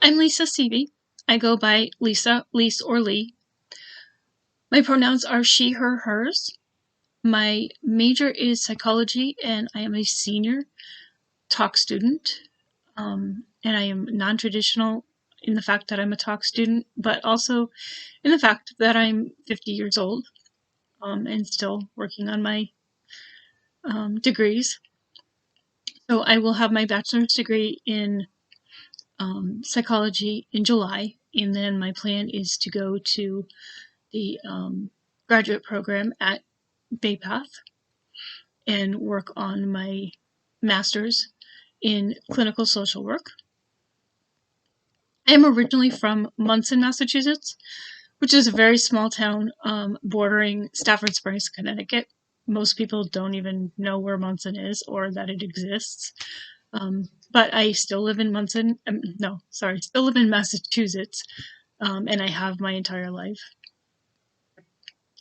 I'm Lisa Seavey. I go by Lisa, Lise, or Lee. My pronouns are she, her, hers. My major is psychology, and I am a senior talk student. And I am non-traditional in the fact that I'm a talk student, but also in the fact that I'm 50 years old and still working on my degrees. So I will have my bachelor's degree in psychology in July, and then my plan is to go to the graduate program at Bay Path and work on my master's in clinical social work. I am originally from Munson, Massachusetts, which is a very small town bordering Stafford Springs, Connecticut. Most people don't even know where Munson is or that it exists. But I still live in still live in Massachusetts, and I have my entire life.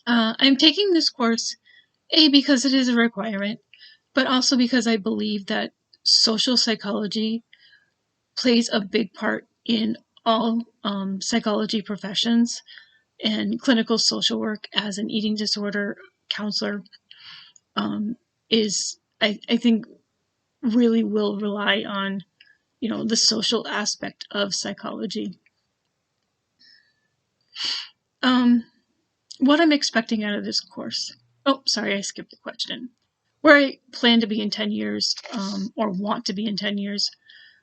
I'm taking this course, because it is a requirement, but also because I believe that social psychology plays a big part in all psychology professions, and clinical social work as an eating disorder counselor is, I think, really will rely on, the social aspect of psychology. What I'm expecting out of this course. Oh, sorry, I skipped a question. Where I plan to be in 10 years, or want to be in 10 years,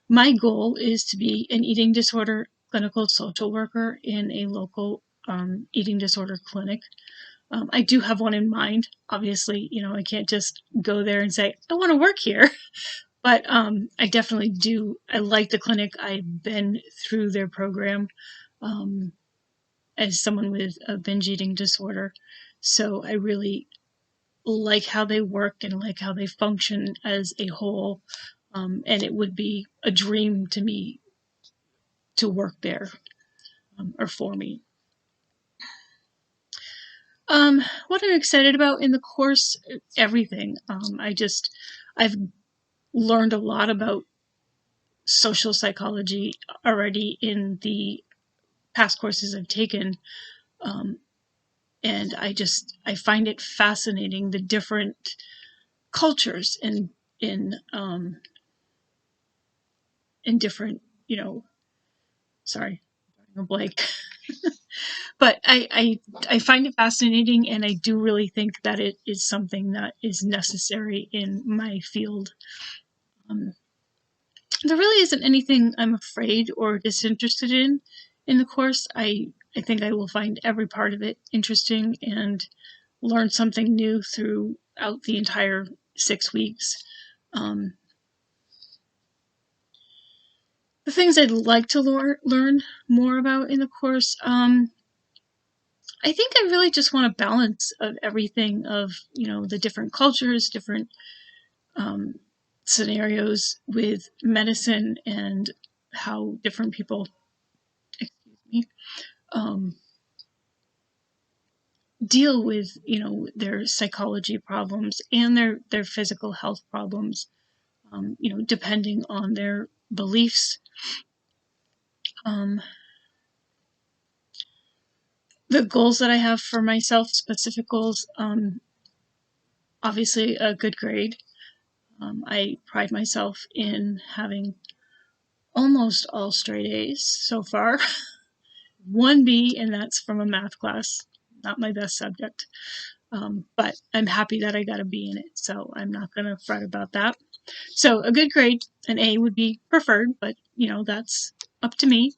my goal is to be an eating disorder clinical social worker in a local eating disorder clinic. I do have one in mind. Obviously, I can't just go there and say, I want to work here. But I definitely do. I like the clinic. I've been through their program as someone with a binge eating disorder. So I really like how they work and like how they function as a whole. And it would be a dream to me to work there, or for me. What I'm excited about in the course, everything. I've learned a lot about social psychology already in the past courses I've taken. Um, and I find it fascinating, the different cultures in different, sorry, I'm a blank. But I find it fascinating, and I do really think that it is something that is necessary in my field. There really isn't anything I'm afraid or disinterested in the course. I think I will find every part of it interesting and learn something new throughout the entire 6 weeks. Um, the things I'd like to learn more about in the course, I think I really just want a balance of everything, of the different cultures, different scenarios with medicine, and how different people, excuse me, um, deal with their psychology problems and their physical health problems, depending on their beliefs. Um, the goals that I have for myself, specific goals, obviously a good grade. I pride myself in having almost all straight A's so far. One B, and that's from a math class, not my best subject. But I'm happy that I got a B in it, so I'm not going to fret about that. So a good grade, an A would be preferred, but that's up to me.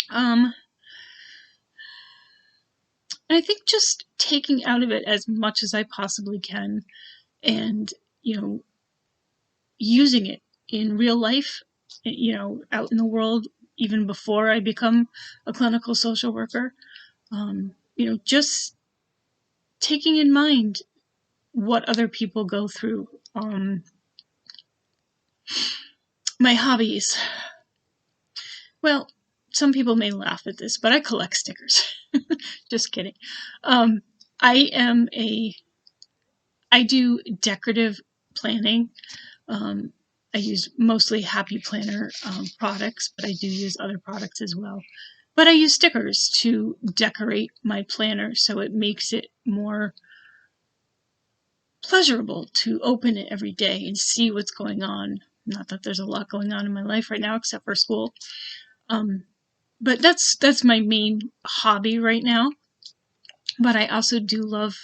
And I think just taking out of it as much as I possibly can, and using it in real life, out in the world, even before I become a clinical social worker. Just taking in mind what other people go through. My hobbies. Well, some people may laugh at this, but I collect stickers. Just kidding. Um, I do decorative planning. I use mostly Happy Planner products, but I do use other products as well. But I use stickers to decorate my planner so it makes it more pleasurable to open it every day and see what's going on. Not that there's a lot going on in my life right now except for school. But that's my main hobby right now. But I also do love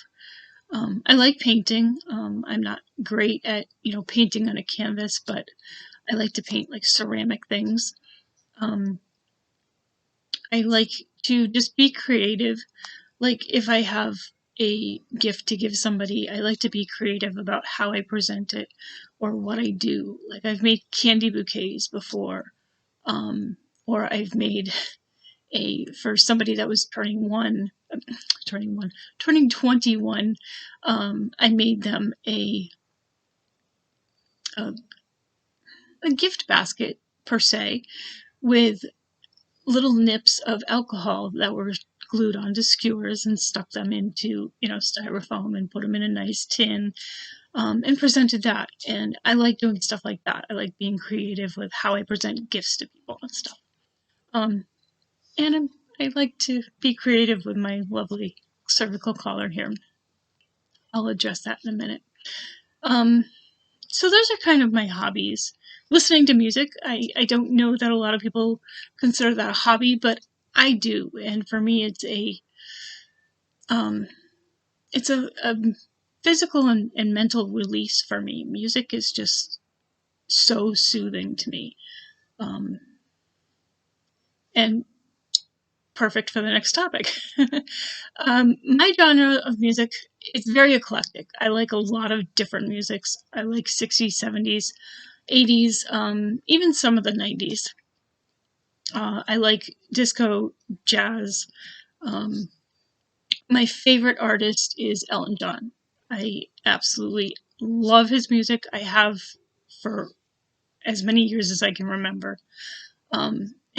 I like painting. I'm not great at, painting on a canvas, but I like to paint like ceramic things. Um, I like to just be creative. Like if I have a gift to give somebody, I like to be creative about how I present it or what I do. Like I've made candy bouquets before, or I've made for somebody that was turning 21. I made them a, a gift basket per se with little nips of alcohol that were glued onto skewers and stuck them into, styrofoam and put them in a nice tin, and presented that. And I like doing stuff like that. I like being creative with how I present gifts to people and stuff. And I like to be creative with my lovely cervical collar here. I'll address that in a minute. So those are kind of my hobbies. Listening to music, I don't know that a lot of people consider that a hobby, but I do. And for me, it's a physical and mental release for me. Music is just so soothing to me. And perfect for the next topic. My genre of music is very eclectic. I like a lot of different musics. I like 60s, 70s, 80s, even some of the 90s. I like disco, jazz. My favorite artist is Elton John. I absolutely love his music. I have for as many years as I can remember.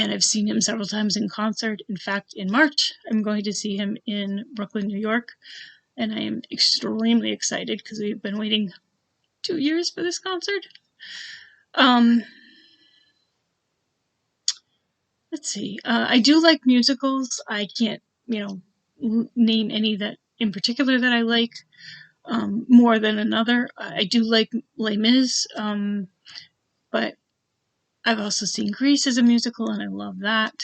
And I've seen him several times in concert. In fact, in March, I'm going to see him in Brooklyn, New York. And I am extremely excited because we've been waiting 2 years for this concert. Let's see. I do like musicals. I can't, name any that in particular that I like more than another. I do like Les Mis, but I've also seen Grease as a musical, and I love that.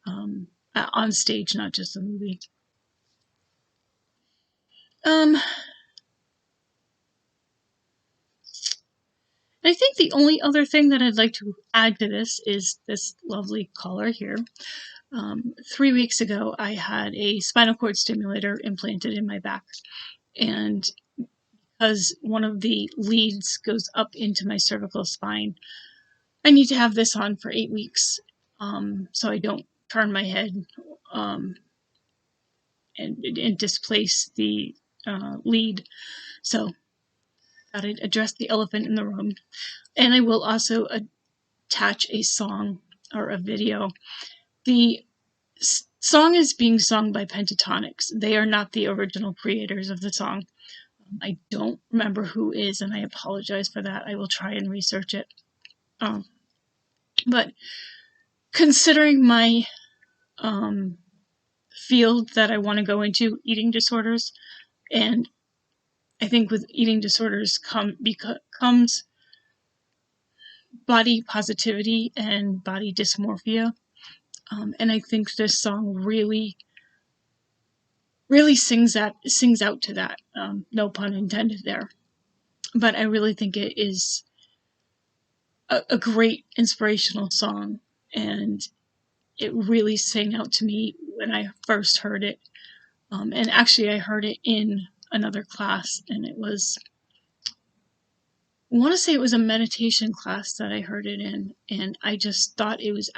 On stage, not just a movie. I think the only other thing that I'd like to add to this is this lovely collar here. 3 weeks ago, I had a spinal cord stimulator implanted in my back. And because one of the leads goes up into my cervical spine, I need to have this on for 8 weeks, so I don't turn my head and displace the lead. So gotta address the elephant in the room. And I will also attach a song or a video. The song is being sung by Pentatonix. They are not the original creators of the song. I don't remember who is, and I apologize for that. I will try and research it. But considering my field that I want to go into, eating disorders, and I think with eating disorders comes body positivity and body dysmorphia. And I think this song really sings out to that. No pun intended there. But I really think it is a great inspirational song, and it really sang out to me when I first heard it. And actually, I heard it in another class, and I want to say it was a meditation class that I heard it in, and I just thought it was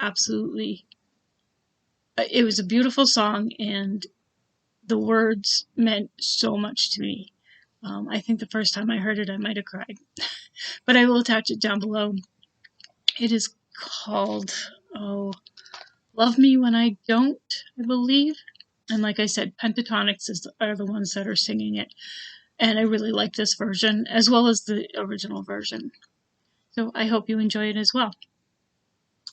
it was a beautiful song, and the words meant so much to me. I think the first time I heard it, I might have cried. But I will attach it down below. It is called, Love Me When I Don't, I believe. And like I said, Pentatonix are the ones that are singing it. And I really like this version, as well as the original version. So I hope you enjoy it as well.